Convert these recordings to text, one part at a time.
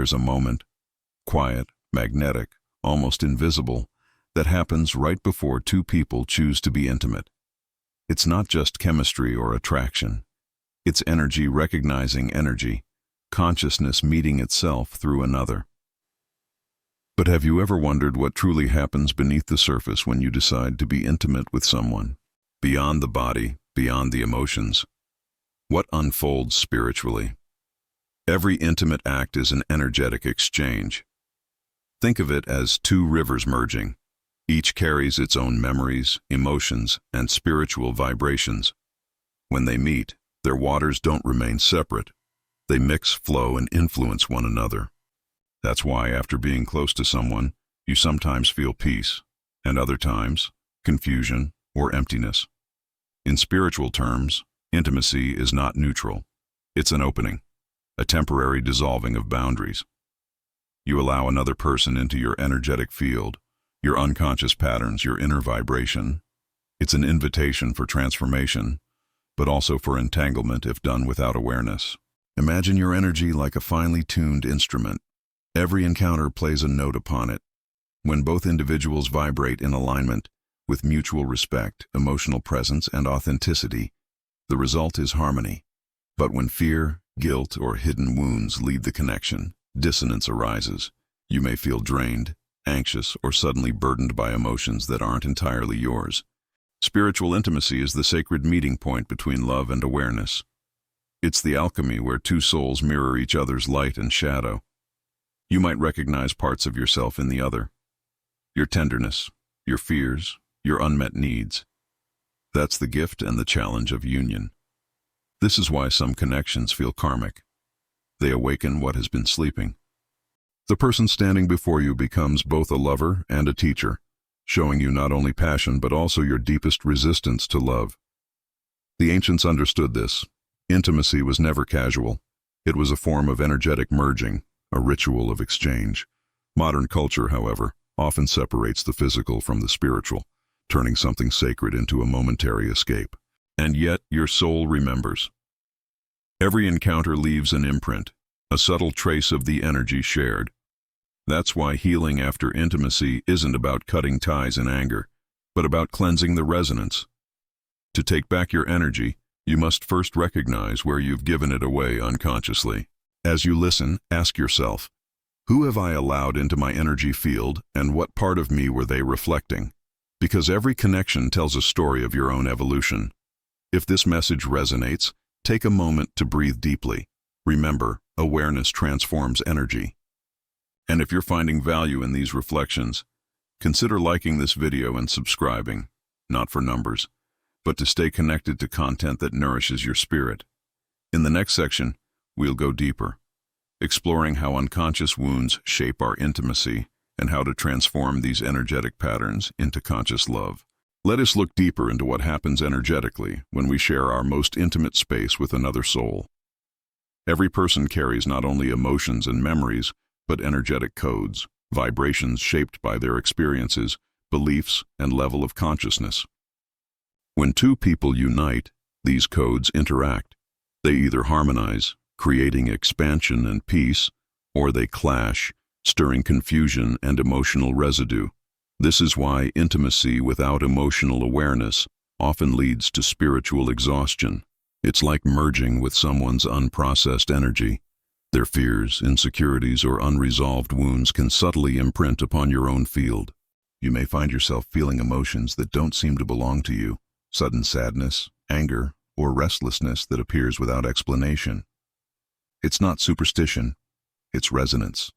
there's a moment, quiet, magnetic, almost invisible, that happens right before two people choose to be intimate. It's not just chemistry or attraction. It's energy recognizing energy, consciousness meeting itself through another. But have you ever wondered what truly happens beneath the surface when you decide to be intimate with someone? Beyond the body, beyond the emotions. What unfolds spiritually? Every intimate act is an energetic exchange. Think of it as two rivers merging. Each carries its own memories, emotions, and spiritual vibrations. When they meet, their waters don't remain separate. They mix, flow, and influence one another. That's why after being close to someone, you sometimes feel peace, and other times, confusion or emptiness. In spiritual terms, intimacy is not neutral. It's an opening, a temporary dissolving of boundaries. You allow another person into your energetic field, your unconscious patterns, your inner vibration. It's an invitation for transformation, but also for entanglement if done without awareness. Imagine your energy like a finely tuned instrument. Every encounter plays a note upon it. When both individuals vibrate in alignment, with mutual respect, emotional presence, and authenticity, the result is harmony. But when fear, guilt, or hidden wounds lead the connection, dissonance arises. You may feel drained, anxious, or suddenly burdened by emotions that aren't entirely yours. Spiritual intimacy is the sacred meeting point between love and awareness. It's the alchemy where two souls mirror each other's light and shadow. You might recognize parts of yourself in the other. Your tenderness, your fears, your unmet needs. That's the gift and the challenge of union. This is why some connections feel karmic. They awaken what has been sleeping. The person standing before you becomes both a lover and a teacher, showing you not only passion but also your deepest resistance to love. The ancients understood this. Intimacy was never casual. It was a form of energetic merging, a ritual of exchange. Modern culture, however, often separates the physical from the spiritual, turning something sacred into a momentary escape. And yet, your soul remembers. Every encounter leaves an imprint, a subtle trace of the energy shared. That's why healing after intimacy isn't about cutting ties in anger, but about cleansing the resonance. To take back your energy, you must first recognize where you've given it away unconsciously. As you listen, ask yourself, who have I allowed into my energy field, and what part of me were they reflecting? Because every connection tells a story of your own evolution. If this message resonates, take a moment to breathe deeply. Remember, awareness transforms energy. And if you're finding value in these reflections, consider liking this video and subscribing, not for numbers, but to stay connected to content that nourishes your spirit. In the next section, we'll go deeper, exploring how unconscious wounds shape our intimacy and how to transform these energetic patterns into conscious love. Let us look deeper into what happens energetically when we share our most intimate space with another soul. Every person carries not only emotions and memories, but energetic codes, vibrations shaped by their experiences, beliefs, and level of consciousness. When two people unite, these codes interact. They either harmonize, creating expansion and peace, or they clash, stirring confusion and emotional residue. This is why intimacy without emotional awareness often leads to spiritual exhaustion. It's like merging with someone's unprocessed energy. Their fears, insecurities, or unresolved wounds can subtly imprint upon your own field. You may find yourself feeling emotions that don't seem to belong to you, sudden sadness, anger, or restlessness that appears without explanation. It's not superstition, it's resonance.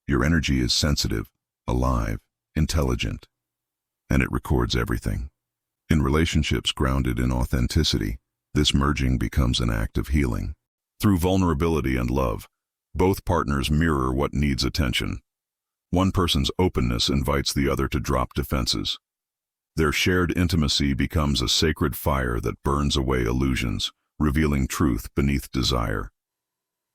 Your energy is sensitive, alive, intelligent, and it records everything. In relationships grounded in authenticity, this merging becomes an act of healing. Through vulnerability and love, both partners mirror what needs attention. One person's openness invites the other to drop defenses. Their shared intimacy becomes a sacred fire that burns away illusions, revealing truth beneath desire.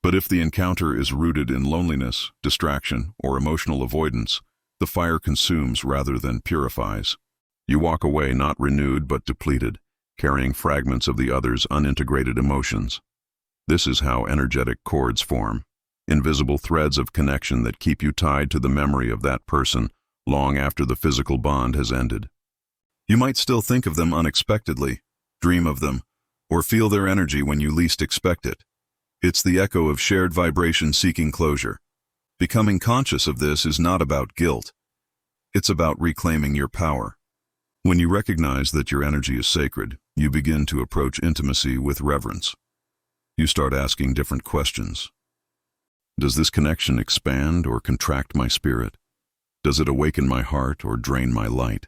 But if the encounter is rooted in loneliness, distraction, or emotional avoidance, the fire consumes rather than purifies. You walk away not renewed but depleted, carrying fragments of the other's unintegrated emotions. This is how energetic cords form. invisible threads of connection that keep you tied to the memory of that person long after the physical bond has ended. You might still think of them unexpectedly, dream of them, or feel their energy when you least expect it. It's the echo of shared vibration seeking closure. Becoming conscious of this is not about guilt. It's about reclaiming your power. When you recognize that your energy is sacred, you begin to approach intimacy with reverence. You start asking different questions. Does this connection expand or contract my spirit? Does it awaken my heart or drain my light?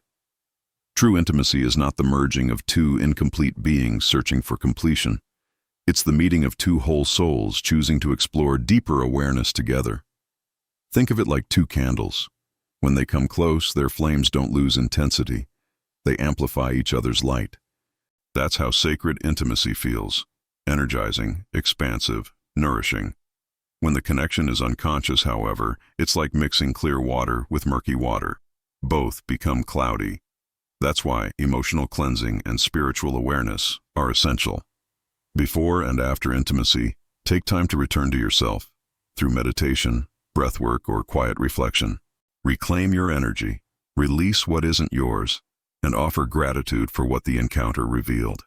True intimacy is not the merging of two incomplete beings searching for completion. It's the meeting of two whole souls choosing to explore deeper awareness together. Think of it like two candles. When they come close, their flames don't lose intensity. They amplify each other's light. That's how sacred intimacy feels. Energizing, expansive, nourishing. When the connection is unconscious, however, it's like mixing clear water with murky water. Both become cloudy. That's why emotional cleansing and spiritual awareness are essential. Before and after intimacy, take time to return to yourself through meditation, breathwork, or quiet reflection. Reclaim your energy, release what isn't yours, and offer gratitude for what the encounter revealed.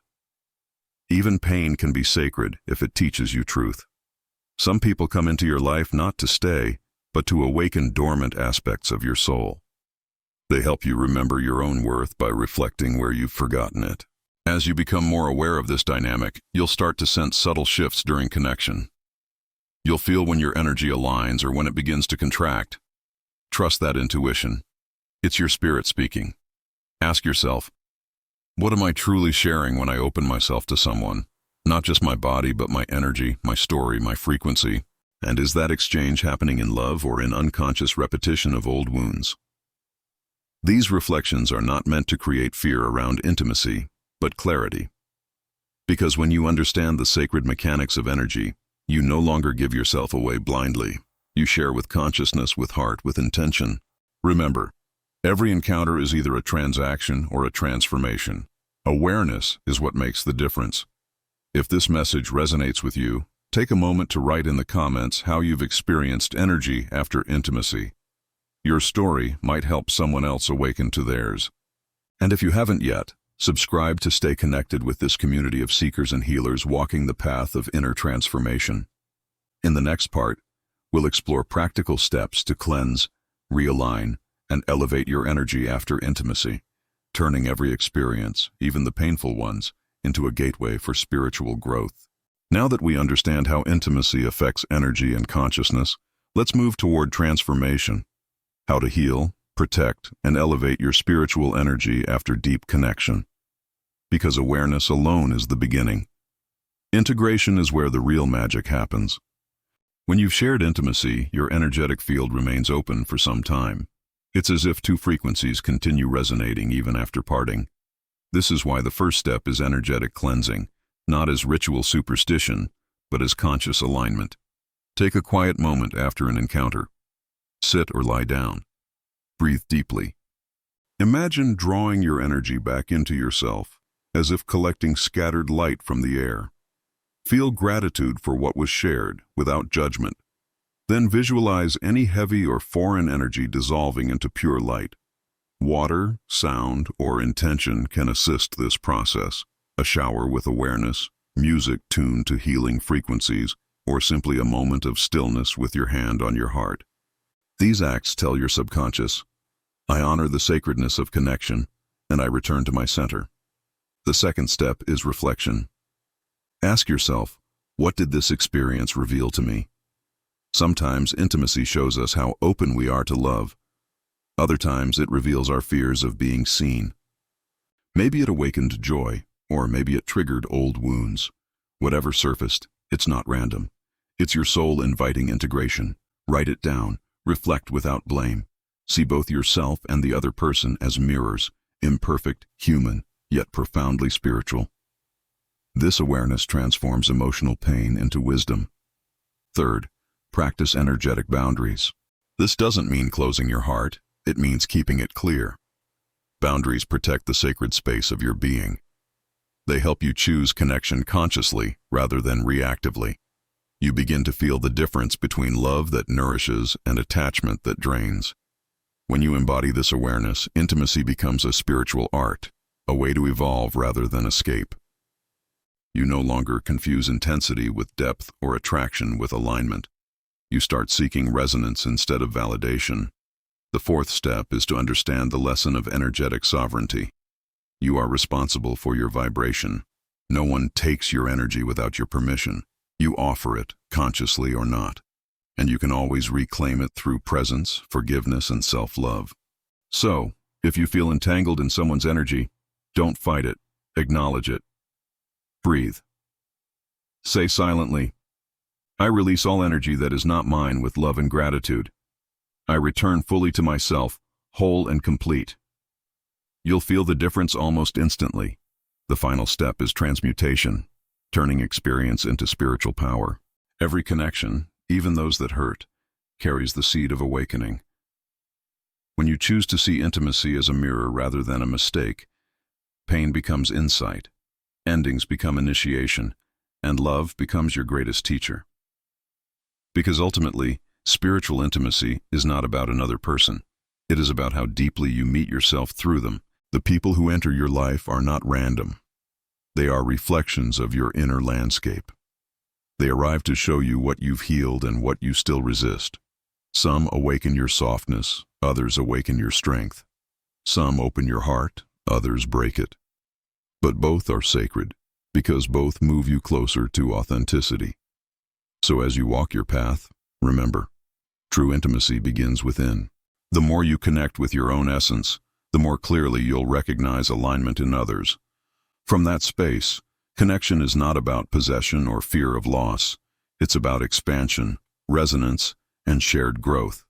Even pain can be sacred if it teaches you truth. Some people come into your life not to stay, but to awaken dormant aspects of your soul. They help you remember your own worth by reflecting where you've forgotten it. As you become more aware of this dynamic, you'll start to sense subtle shifts during connection. You'll feel when your energy aligns or when it begins to contract. Trust that intuition. It's your spirit speaking. Ask yourself, what am I truly sharing when I open myself to someone? Not just my body, but my energy, my story, my frequency. And is that exchange happening in love or in unconscious repetition of old wounds? These reflections are not meant to create fear around intimacy, but clarity. Because when you understand the sacred mechanics of energy, you no longer give yourself away blindly. You share with consciousness, with heart, with intention. Remember, every encounter is either a transaction or a transformation. Awareness is what makes the difference. If this message resonates with you, take a moment to write in the comments how you've experienced energy after intimacy. Your story might help someone else awaken to theirs. And if you haven't yet, subscribe to stay connected with this community of seekers and healers walking the path of inner transformation. In the next part, we'll explore practical steps to cleanse, realign, and elevate your energy after intimacy, turning every experience, even the painful ones, into a gateway for spiritual growth. Now that we understand how intimacy affects energy and consciousness, let's move toward transformation. How to heal, protect, and elevate your spiritual energy after deep connection. Because awareness alone is the beginning. Integration is where the real magic happens. When you've shared intimacy, your energetic field remains open for some time. It's as if two frequencies continue resonating even after parting. This is why the first step is energetic cleansing, not as ritual superstition, but as conscious alignment. Take a quiet moment after an encounter. Sit or lie down. Breathe deeply. Imagine drawing your energy back into yourself, as if collecting scattered light from the air. Feel gratitude for what was shared, without judgment. Then visualize any heavy or foreign energy dissolving into pure light. Water, sound, or intention can assist this process. A shower with awareness, music tuned to healing frequencies, or simply a moment of stillness with your hand on your heart. These acts tell your subconscious, I honor the sacredness of connection, and I return to my center. The second step is reflection. Ask yourself, what did this experience reveal to me? Sometimes intimacy shows us how open we are to love. Other times it reveals our fears of being seen. Maybe it awakened joy, or maybe it triggered old wounds. Whatever surfaced, it's not random. It's your soul inviting integration. Write it down. Reflect without blame. See both yourself and the other person as mirrors, imperfect, human, yet profoundly spiritual. This awareness transforms emotional pain into wisdom. Third, practice energetic boundaries. This doesn't mean closing your heart, it means keeping it clear. Boundaries protect the sacred space of your being. They help you choose connection consciously rather than reactively. You begin to feel the difference between love that nourishes and attachment that drains. When you embody this awareness, intimacy becomes a spiritual art, a way to evolve rather than escape. You no longer confuse intensity with depth or attraction with alignment. You start seeking resonance instead of validation. The fourth step is to understand the lesson of energetic sovereignty. You are responsible for your vibration. No one takes your energy without your permission. You offer it, consciously or not. And you can always reclaim it through presence, forgiveness, and self-love. So, if you feel entangled in someone's energy, don't fight it. Acknowledge it. Breathe. Say silently, I release all energy that is not mine with love and gratitude. I return fully to myself, whole and complete. You'll feel the difference almost instantly. The final step is transmutation, turning experience into spiritual power. Every connection, even those that hurt, carries the seed of awakening. When you choose to see intimacy as a mirror rather than a mistake, pain becomes insight, endings become initiation, and love becomes your greatest teacher. Because ultimately, spiritual intimacy is not about another person. It is about how deeply you meet yourself through them. The people who enter your life are not random. They are reflections of your inner landscape. They arrive to show you what you've healed and what you still resist. Some awaken your softness, others awaken your strength. Some open your heart, others break it. But both are sacred, because both move you closer to authenticity. So as you walk your path, remember, true intimacy begins within. The more you connect with your own essence, the more clearly you'll recognize alignment in others. From that space, connection is not about possession or fear of loss. It's about expansion, resonance, and shared growth.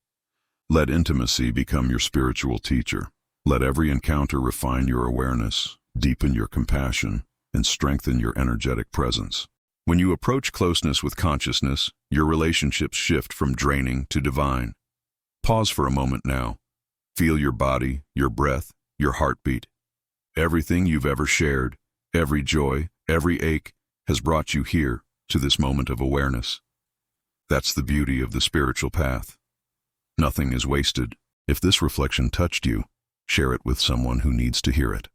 Let intimacy become your spiritual teacher. Let every encounter refine your awareness, deepen your compassion, and strengthen your energetic presence. When you approach closeness with consciousness, your relationships shift from draining to divine. Pause for a moment now. Feel your body, your breath, your heartbeat. Everything you've ever shared, every joy, every ache, has brought you here, to this moment of awareness. That's the beauty of the spiritual path. Nothing is wasted. If this reflection touched you, share it with someone who needs to hear it.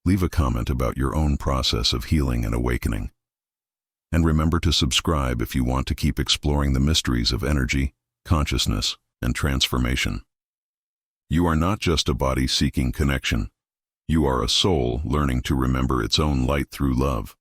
Leave a comment about your own process of healing and awakening. And remember to subscribe if you want to keep exploring the mysteries of energy, consciousness, and transformation. You are not just a body seeking connection. You are a soul learning to remember its own light through love.